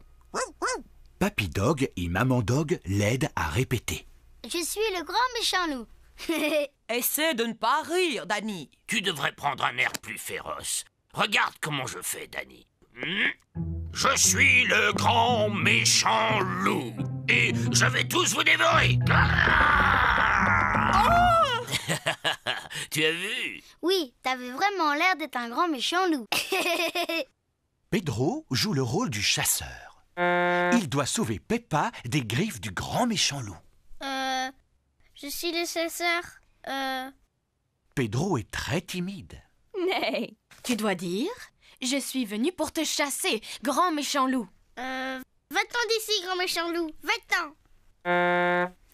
Papy Dog et Maman Dog l'aident à répéter. Je suis le grand méchant loup. Essaie de ne pas rire, Danny. Tu devrais prendre un air plus féroce. Regarde comment je fais, Danny. Je suis le grand méchant loup. Et je vais tous vous dévorer. Tu as vu? Oui, t'avais vraiment l'air d'être un grand méchant loup. Pedro joue le rôle du chasseur. Il doit sauver Peppa des griffes du grand méchant loup. Je suis le chasseur. Pedro est très timide. Mais tu dois dire, je suis venu pour te chasser, grand méchant loup. Va-t'en d'ici, grand méchant loup. Va-t'en.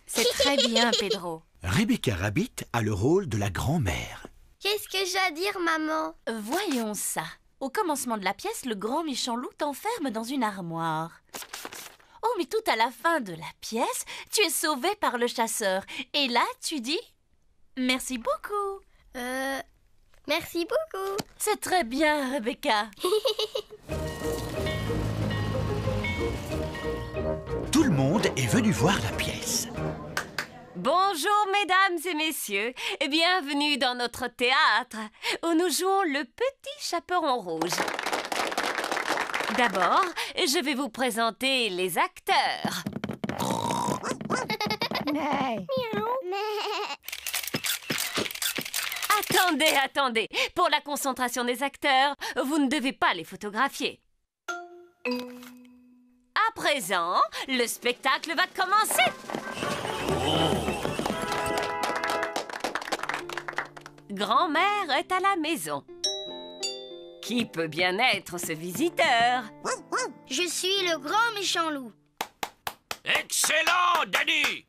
C'est très bien, Pedro. Rebecca Rabbit a le rôle de la grand-mère. Qu'est-ce que j'ai à dire, maman? Voyons ça. Au commencement de la pièce, le grand méchant loup t'enferme dans une armoire. Oh, mais tout à la fin de la pièce, tu es sauvé par le chasseur. Et là, tu dis « Merci beaucoup ». Merci beaucoup. C'est très bien, Rebecca. Tout le monde est venu voir la pièce. Bonjour, mesdames et messieurs, et bienvenue dans notre théâtre, où nous jouons le petit chaperon rouge. D'abord, je vais vous présenter les acteurs. Attendez. Pour la concentration des acteurs, vous ne devez pas les photographier. À présent, le spectacle va commencer. Grand-mère est à la maison. Qui peut bien être ce visiteur? Je suis le grand méchant loup. Excellent, Danny!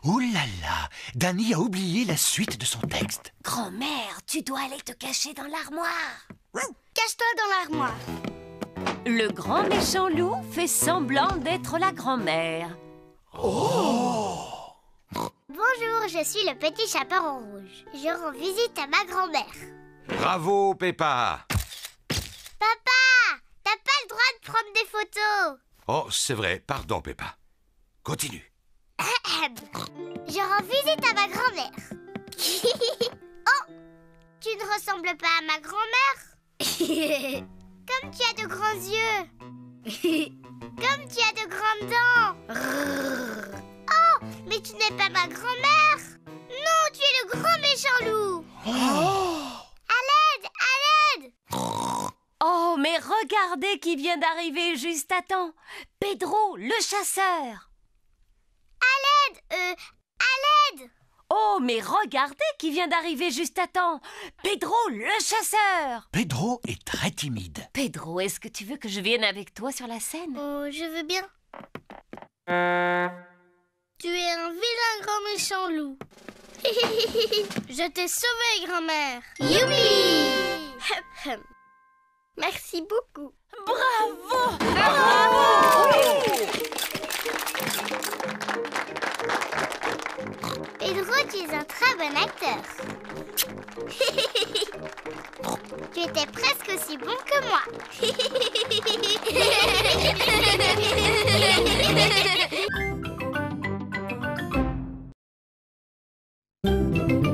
Oh là là, Danny a oublié la suite de son texte. Grand-mère, tu dois aller te cacher dans l'armoire. Cache-toi dans l'armoire. Le grand méchant loup fait semblant d'être la grand-mère. Bonjour, je suis le petit chaperon rouge. Je rends visite à ma grand-mère. Bravo, Peppa. Papa, t'as pas le droit de prendre des photos. Oh, c'est vrai, pardon, Peppa. Continue. Je rends visite à ma grand-mère. Oh, tu ne ressembles pas à ma grand-mère. Comme tu as de grands yeux. Comme tu as de grandes dents. Oh, mais tu n'es pas ma grand-mère. Non, tu es le grand méchant loup. À l'aide, à l'aide. Oh, mais regardez qui vient d'arriver juste à temps. Pedro, le chasseur. À l'aide. Oh, mais regardez qui vient d'arriver juste à temps. Pedro, le chasseur. Pedro est très timide. Pedro, est-ce que tu veux que je vienne avec toi sur la scène? Oh, je veux bien. Tu es un vilain grand méchant loup. Je t'ai sauvé, grand-mère. Youpi! Merci beaucoup. Bravo! Pedro, tu es un très bon acteur. Tu étais presque aussi bon que moi. Pig.